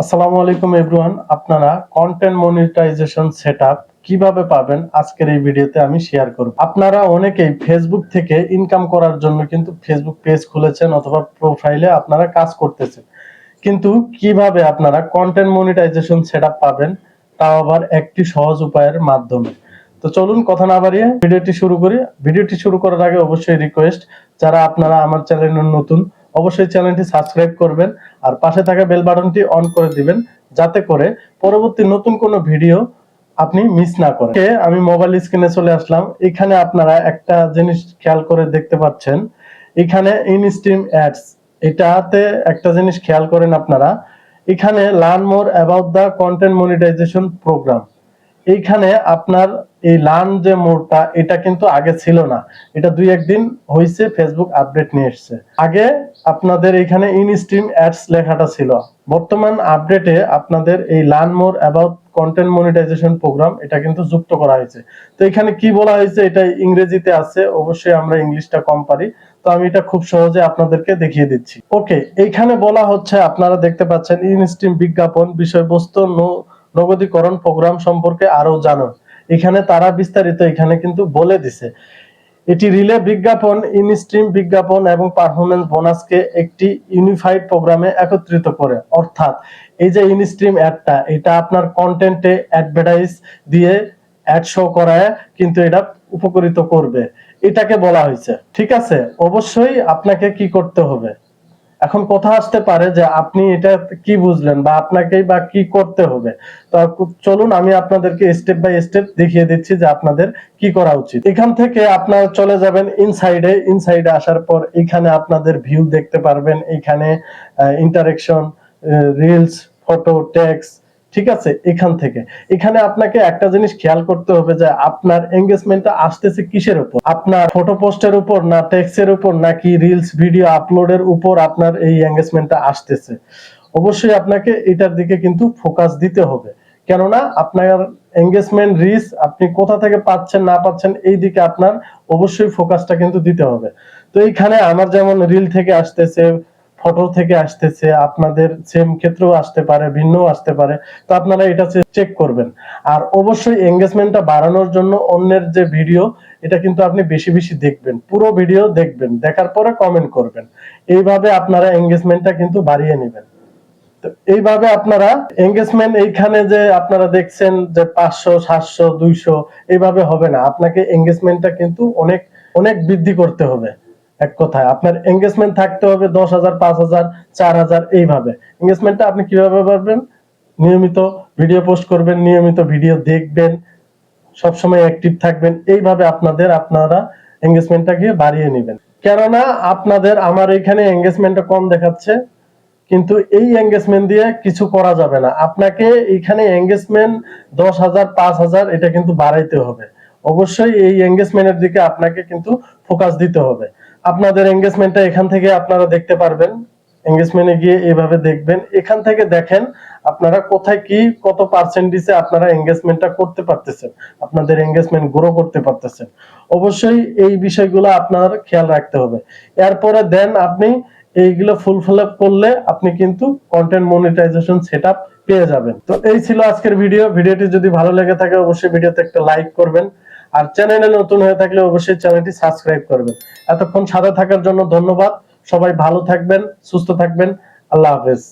আসসালামু আলাইকুম এভরিওয়ান। আপনারা কন্টেন্ট মনিটাইজেশন সেটআপ কিভাবে পাবেন আজকের এই ভিডিওতে আমি শেয়ার করব। আপনারা অনেকেই ফেসবুক থেকে ইনকাম করার জন্য কিন্তু ফেসবুক পেজ খুলেছেন অথবা প্রোফাইলে আপনারা কাজ করতেছেন, কিন্তু কিভাবে আপনারা কন্টেন্ট মনিটাইজেশন সেটআপ পাবেন তাও আবার একটি সহজ উপায়ের মাধ্যমে। তো চলুন কথা না বাড়িয়ে ভিডিওটি শুরু করি। ভিডিওটি শুরু করার আগে অবশ্যই রিকোয়েস্ট, যারা আপনারা আমার চ্যানেলে নতুন অবশ্যই চ্যানেলটি সাবস্ক্রাইব করবেন আর পাশে থাকা বেল বাটনটি অন করে দিবেন, যাতে করে পরবর্তী নতুন কোনো ভিডিও আপনি মিস না করেন। আমি মোবাইল স্ক্রিনে চলে আসলাম। এখানে আপনারা একটা জিনিস খেয়াল করে দেখতে পাচ্ছেন, এখানে ইনস্ট্রিম অ্যাডস, এটাতে একটা জিনিস খেয়াল করেন আপনারা, এখানে learn more about the content monetisation program. এইখানে আপনার এই লার্ন যে মোডটা, এটা কিন্তু আগে ছিল না, এটা দুই একদিন হয়েছে ফেসবুক আপডেট নিয়ে এসছে। আগে আপনাদের এখানে ইন স্ট্রিম অ্যাডস লেখাটা ছিল, বর্তমান আপডেটে আপনাদের এই learn more about content monetisation program এটা কিন্তু যুক্ত করা হয়েছে। তো এখানে কি বলা হয়েছে এটা ইংরেজিতে আছে, অবশ্যই আমরা ইংলিশটা কম পারি, তো আমি এটা খুব সহজে আপনাদেরকে দেখিয়ে দিচ্ছি। ওকে, এইখানে বলা হচ্ছে, আপনারা দেখতে পাচ্ছেন ইন স্ট্রিম বিজ্ঞাপন বিষয়বস্তু নগদীকরণ প্রোগ্রাম সম্পর্কে আরো জানুন। এখানে তারা বিস্তারিত এখানে কিন্তু বলে দিছে। এটি রিলে বিজ্ঞাপন, ইন স্ট্রিম বিজ্ঞাপন এবং পারফরম্যান্স বোনাসকে একটি ইউনিফাইড প্রোগ্রামে একত্রিত করে। অর্থাৎ এই যে ইন স্ট্রিম অ্যাডটা, এটা আপনার কন্টেন্টে অ্যাডভার্টাইজ দিয়ে অ্যাড শো করায় কিন্তু এটা উপকৃত করবে, এটাকে বলা হয়েছে। ঠিক আছে, অবশ্যই আপনাকে কি করতে হবে। এখন কথা আসতে পারে যে আপনি এটা কি বুঝলেন বা আপনাকেই বা কি করতে হবে। তো চলুন আমি আপনাদেরকে স্টেপ বাই স্টেপ দেখিয়ে দিচ্ছি যে আপনাদের কি করা উচিত। এখান থেকে আপনারা চলে যাবেন ইনসাইডে। ইনসাইডে আসার পর এখানে আপনাদের ভিউ দেখতে পারবেন, এখানে ইন্টারেকশন, রিলস, ফটো, টেক্সট। ঠিক আছে, এখানে আপনাকে একটা জিনিস খেয়াল করতে হবে যে আপনার এঙ্গেজমেন্টটা আসতেছে কিসের উপর, আপনার ফটো পোস্টের উপর না টেক্সটের উপর নাকি রিলস ভিডিও আপলোডের উপর আপনার এই এঙ্গেজমেন্টটা আসতেছে। অবশ্যই আপনাকে এটার দিকে কিন্তু ফোকাস দিতে হবে, কেননা আপনার এঙ্গেজমেন্ট রিচ আপনি কোথা থেকে পাচ্ছেন না পাচ্ছেন এই দিকে আপনার অবশ্যই ফোকাসটা কিন্তু দিতে হবে। তো এইখানে আমার যেমন রিল থেকে আসতেছে, ফটো থেকে আসতেছে, আপনাদের সেম ক্ষেত্রেও আসতে পারে, ভিন্নও আসতে পারে। তো আপনারা এটা চেক করবেন। আর অবশ্যই এঙ্গেজমেন্টটা বাড়ানোর জন্য অন্যের যে ভিডিও, এটা কিন্তু আপনি বেশি বেশি দেখবেন, পুরো ভিডিও দেখবেন, দেখার পরে কমেন্ট করবেন। এইভাবে আপনারা এঙ্গেজমেন্টটা কিন্তু বাড়িয়ে নেবেন। তো এইভাবে আপনারা এঙ্গেজমেন্ট, এইখানে যে আপনারা দেখছেন যে 500 700 200, এইভাবে হবে না। আপনাকে এঙ্গেজমেন্টটা কিন্তু অনেক অনেক বৃদ্ধি করতে হবে। এক কথায় আপনার এঙ্গেজমেন্ট থাকতে হবে 10,000 5,000 4,000, এইভাবে এঙ্গেজমেন্টটা আপনি কিভাবে পারবেন। নিয়মিত ভিডিও পোস্ট করবেন, নিয়মিত ভিডিও দেখবেন, সবসময় অ্যাক্টিভ থাকবেন। এইভাবে আপনারা এঙ্গেজমেন্টটাকে বাড়িয়ে নেবেন। কেননা আপনাদের আমার এখানে এঙ্গেজমেন্টটা কম দেখাচ্ছে, কিন্তু এই এঙ্গেজমেন্ট দিয়ে কিছু করা যাবে না। আপনাকে এখানে এঙ্গেজমেন্ট 10,000 5,000 এটা কিন্তু বাড়াইতে হবে। অবশ্যই এই এঙ্গেজমেন্টের দিকে আপনাকে কিন্তু ফোকাস দিতে হবে। আপনাদের এঙ্গেজমেন্টটা এখান থেকে আপনারা দেখতে পারবেন। এঙ্গেজমেন্টে গিয়ে এইভাবে দেখবেন, এখান থেকে দেখেন আপনারা কোথায় কি কত পার্সেন্টেজে আপনারা এঙ্গেজমেন্টটা করতে পারতেছেন, আপনাদের এঙ্গেজমেন্ট গ্রো করতে পারতেছেন। অবশ্যই এই বিষয়গুলো আপনার খেয়াল রাখতে হবে। এরপরে দেন আপনি এইগুলো ফুলফিল আপ করলে আপনি কিন্তু কন্টেন্ট মনিটাইজেশন সেটআপ পেয়ে যাবেন। তো এই ছিল আজকের ভিডিওটি যদি ভালো লেগে থাকে অবশ্যই ভিডিওতে একটা লাইক করবেন, আর চ্যানেলে নতুন হয়ে থাকলে অবশ্যই চ্যানেলটি সাবস্ক্রাইব করবেন। এতক্ষণ সাথে থাকার জন্য ধন্যবাদ। সবাই ভালো থাকবেন, সুস্থ থাকবেন। আল্লাহ হাফেজ।